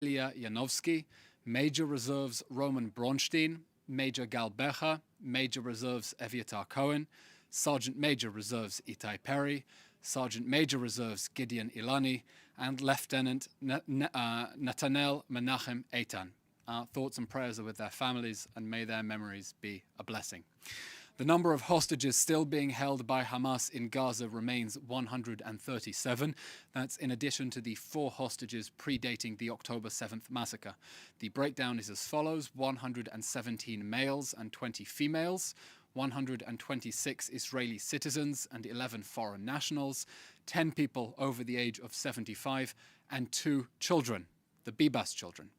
Ilya Yanovsky, Major Reserves Roman Bronstein, Major Gal Becher, Major Reserves Eviatar Cohen, Sergeant Major Reserves Itai Perry, Sergeant Major Reserves Gideon Ilani, and Lieutenant Natanel Menachem Eitan. Our thoughts and prayers are with their families, and may their memories be a blessing. The number of hostages still being held by Hamas in Gaza remains 137. That's in addition to the 4 hostages predating the October 7th massacre. The breakdown is as follows: 117 males and 20 females, 126 Israeli citizens and 11 foreign nationals, 10 people over the age of 75, and 2 children, the Bibas children.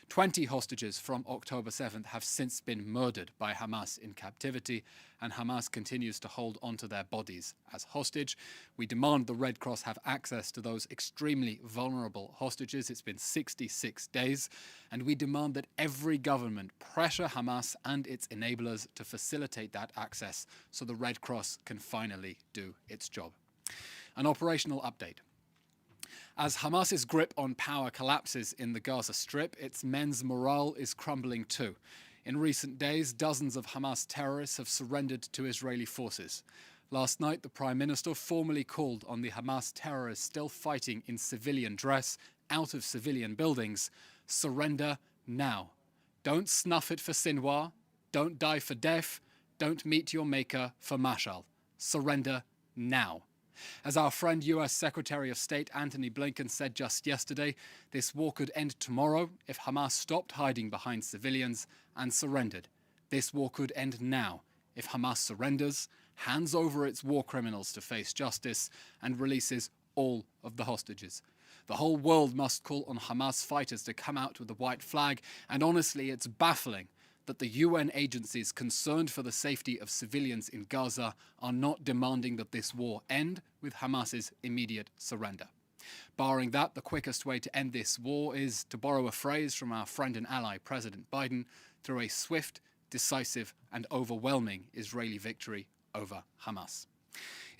20 hostages from October 7th have since been murdered by Hamas in captivity, and Hamas continues to hold onto their bodies as hostage. We demand the Red Cross have access to those extremely vulnerable hostages. It's been 66 days, and we demand that every government pressure Hamas and its enablers to facilitate that access so the Red Cross can finally do its job. An operational update. As Hamas's grip on power collapses in the Gaza Strip, its men's morale is crumbling too. In recent days, dozens of Hamas terrorists have surrendered to Israeli forces. Last night, the Prime Minister formally called on the Hamas terrorists still fighting in civilian dress out of civilian buildings: surrender now. Don't snuff it for Sinwar. Don't die for death. Don't meet your maker for mashal. Surrender now. As our friend US Secretary of State Antony Blinken said just yesterday, this war could end tomorrow if Hamas stopped hiding behind civilians and surrendered. This war could end now if Hamas surrenders, hands over its war criminals to face justice, and releases all of the hostages. The whole world must call on Hamas fighters to come out with the white flag, and honestly, it's baffling that the UN agencies concerned for the safety of civilians in Gaza are not demanding that this war end with Hamas's immediate surrender. Barring that, the quickest way to end this war is, to borrow a phrase from our friend and ally President Biden, through a swift, decisive, and overwhelming Israeli victory over Hamas.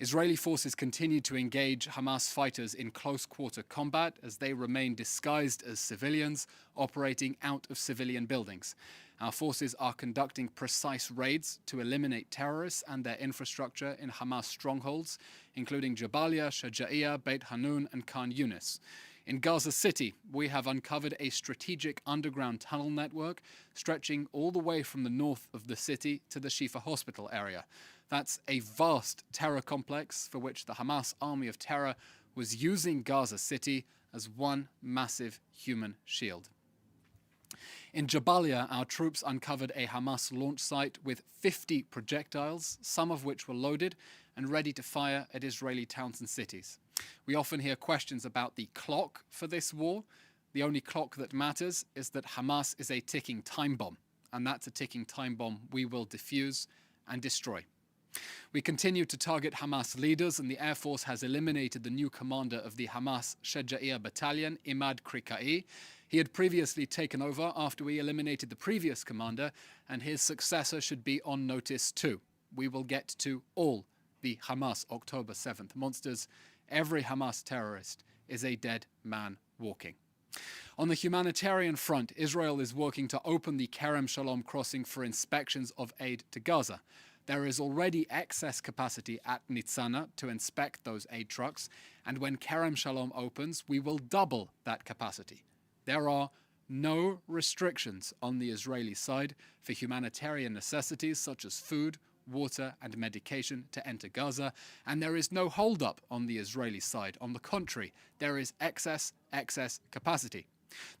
Israeli forces continue to engage Hamas fighters in close-quarter combat as they remain disguised as civilians, operating out of civilian buildings. Our forces are conducting precise raids to eliminate terrorists and their infrastructure in Hamas strongholds, including Jabalia, Shaja'iyah, Beit Hanun, and Khan Yunis. In Gaza City, we have uncovered a strategic underground tunnel network stretching all the way from the north of the city to the Shifa hospital area. That's a vast terror complex for which the Hamas army of terror was using Gaza City as one massive human shield. In Jabalia, our troops uncovered a Hamas launch site with 50 projectiles, some of which were loaded and ready to fire at Israeli towns and cities. We often hear questions about the clock for this war. The only clock that matters is that Hamas is a ticking time bomb, and that's a ticking time bomb we will defuse and destroy. We continue to target Hamas leaders, and the Air Force has eliminated the new commander of the Hamas Shaja'iyah battalion, Imad Krikai. He had previously taken over after we eliminated the previous commander, and his successor should be on notice too. We will get to all the Hamas October 7th monsters. Every Hamas terrorist is a dead man walking. On the humanitarian front, Israel is working to open the Kerem Shalom crossing for inspections of aid to Gaza. There is already excess capacity at Nitzana to inspect those aid trucks, and when Kerem Shalom opens, we will double that capacity. There are no restrictions on the Israeli side for humanitarian necessities such as food, water, and medication to enter Gaza, and there is no hold-up on the Israeli side. On the contrary, there is excess capacity.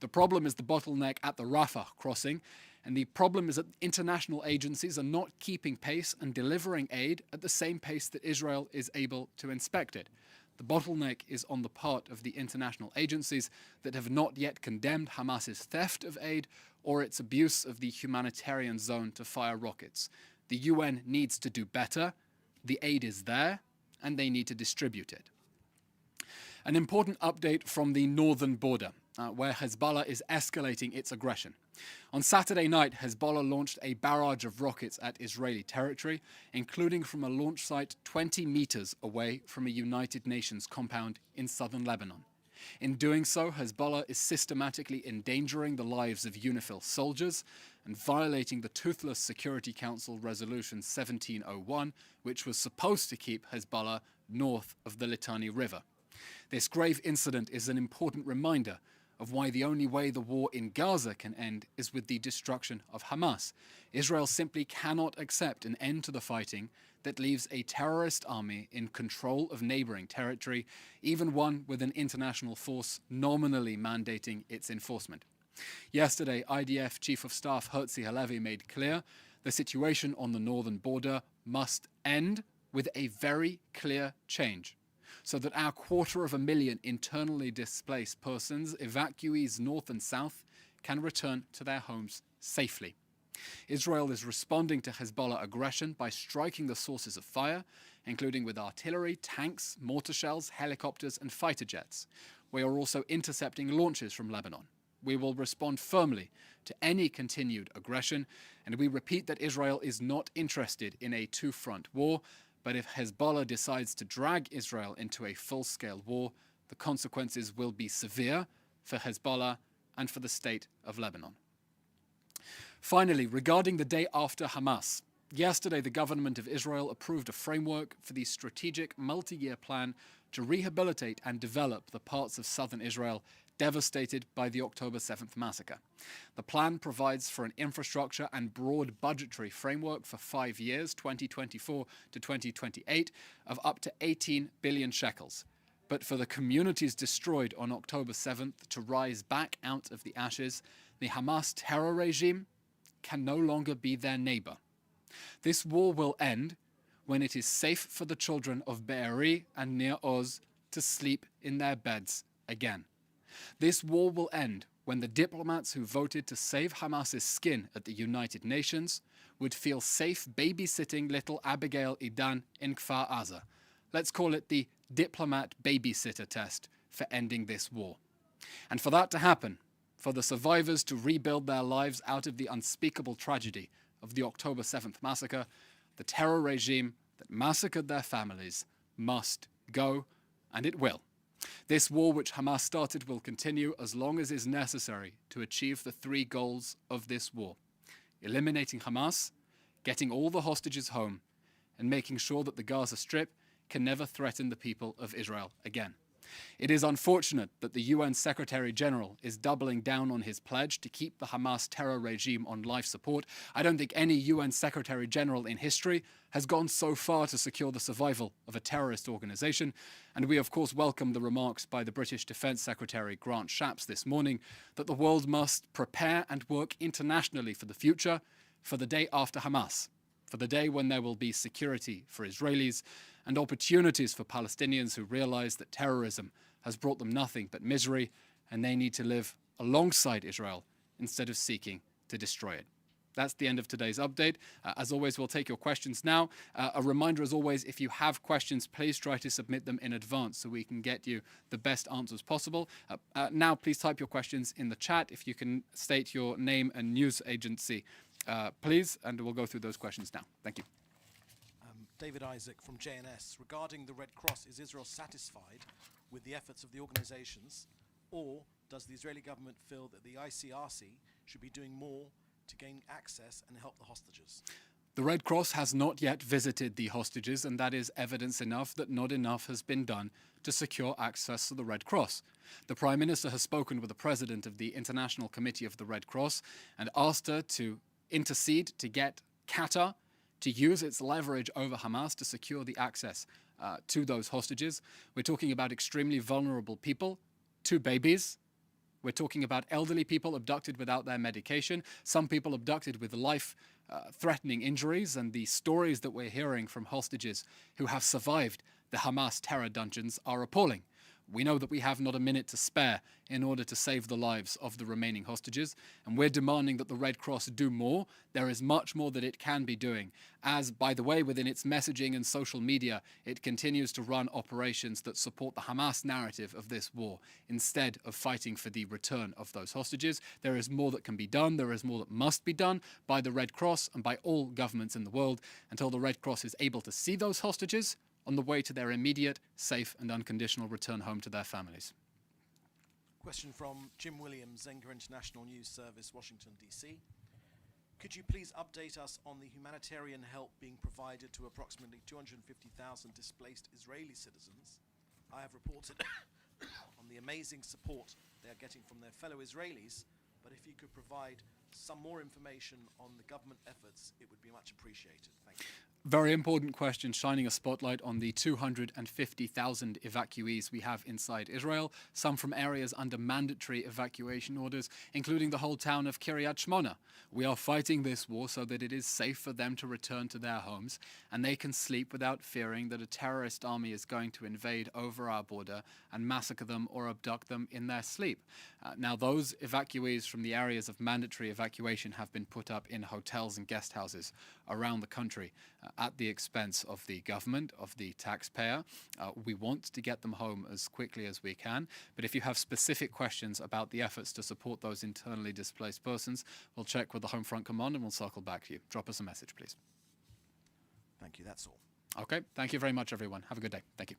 The problem is the bottleneck at the Rafah crossing, and the problem is that international agencies are not keeping pace and delivering aid at the same pace that Israel is able to inspect it. The bottleneck is on the part of the international agencies that have not yet condemned Hamas's theft of aid or its abuse of the humanitarian zone to fire rockets. The UN needs to do better. The aid is there, and they need to distribute it. An important update from the northern border, where Hezbollah is escalating its aggression. On Saturday night, Hezbollah launched a barrage of rockets at Israeli territory, including from a launch site 20 meters away from a United Nations compound in southern Lebanon. In doing so, Hezbollah is systematically endangering the lives of UNIFIL soldiers and violating the toothless Security Council Resolution 1701, which was supposed to keep Hezbollah north of the Litani River. This grave incident is an important reminder of why the only way the war in Gaza can end is with the destruction of Hamas. Israel simply cannot accept an end to the fighting that leaves a terrorist army in control of neighboring territory, even one with an international force nominally mandating its enforcement. Yesterday, IDF Chief of Staff Eylon Levy made clear the situation on the northern border must end with a very clear change, so that our 250,000 internally displaced persons, evacuees north and south, can return to their homes safely. Israel is responding to Hezbollah aggression by striking the sources of fire, including with artillery, tanks, mortar shells, helicopters and fighter jets. We are also intercepting launches from Lebanon. We will respond firmly to any continued aggression, and we repeat that Israel is not interested in a two-front war, but if Hezbollah decides to drag Israel into a full-scale war, the consequences will be severe for Hezbollah and for the state of Lebanon. Finally, regarding the day after Hamas, yesterday the government of Israel approved a framework for the strategic multi-year plan to rehabilitate and develop the parts of southern Israel devastated by the October 7th massacre. The plan provides for an infrastructure and broad budgetary framework for 5 years, 2024 to 2028, of up to 18 billion shekels. But for the communities destroyed on October 7th to rise back out of the ashes, the Hamas terror regime can no longer be their neighbor. This war will end when it is safe for the children of Be'eri and Nir Oz to sleep in their beds again. This war will end when the diplomats who voted to save Hamas's skin at the United Nations would feel safe babysitting little Abigail Idan in Kfar Aza. Let's call it the diplomat babysitter test for ending this war. And for that to happen, for the survivors to rebuild their lives out of the unspeakable tragedy of the October 7th massacre, the terror regime that massacred their families must go, and it will. This war which Hamas started will continue as long as is necessary to achieve the 3 goals of this war: eliminating Hamas, getting all the hostages home, and making sure that the Gaza Strip can never threaten the people of Israel again. It is unfortunate that the UN Secretary General is doubling down on his pledge to keep the Hamas terror regime on life support. I don't think any UN Secretary General in history has gone so far to secure the survival of a terrorist organization. And we, of course, welcome the remarks by the British Defense Secretary Grant Shapps this morning that the world must prepare and work internationally for the future, for the day after Hamas, for the day when there will be security for Israelis and opportunities for Palestinians who realize that terrorism has brought them nothing but misery, and they need to live alongside Israel instead of seeking to destroy it. That's the end of today's update. As always, we'll take your questions now. A reminder, as always, if you have questions, please try to submit them in advance so we can get you the best answers possible. Now, please type your questions in the chat. If you can state your name and news agency, please, and we'll go through those questions now. Thank you. David Isaac from JNS. Regarding the Red Cross, is Israel satisfied with the efforts of the organizations, or does the Israeli government feel that the ICRC should be doing more to gain access and help the hostages? The Red Cross has not yet visited the hostages, and that is evidence enough that not enough has been done to secure access to the Red Cross. The Prime Minister has spoken with the President of the International Committee of the Red Cross and asked her to intercede to get Qatar to use its leverage over Hamas to secure the access to those hostages. We're talking about extremely vulnerable people, 2 babies. We're talking about elderly people abducted without their medication, some people abducted with life-threatening injuries, and the stories that we're hearing from hostages who have survived the Hamas terror dungeons are appalling. We know that we have not a minute to spare in order to save the lives of the remaining hostages, and we're demanding that the Red Cross do more. There is much more that it can be doing, as, by the way, within its messaging and social media, it continues to run operations that support the Hamas narrative of this war, instead of fighting for the return of those hostages. There is more that can be done. There is more that must be done by the Red Cross and by all governments in the world until the Red Cross is able to see those hostages on the way to their immediate, safe and unconditional return home to their families. Question from Jim Williams, Zenga International News Service, Washington, D.C. Could you please update us on the humanitarian help being provided to approximately 250,000 displaced Israeli citizens? I have reported on the amazing support they are getting from their fellow Israelis, but if you could provide some more information on the government efforts, it would be much appreciated. Thank you. Very important question, shining a spotlight on the 250,000 evacuees we have inside Israel, some from areas under mandatory evacuation orders, including the whole town of Kiryat Shmona. We are fighting this war so that it is safe for them to return to their homes and they can sleep without fearing that a terrorist army is going to invade over our border and massacre them or abduct them in their sleep. Now, those evacuees from the areas of mandatory evacuation have been put up in hotels and guest houses around the country at the expense of the government, of the taxpayer. We want to get them home as quickly as we can, but if you have specific questions about the efforts to support those internally displaced persons, we'll check with the Home Front Command and we'll circle back to you. Drop us a message, please. Thank you, that's all. Okay, thank you very much, everyone. Have a good day. Thank you.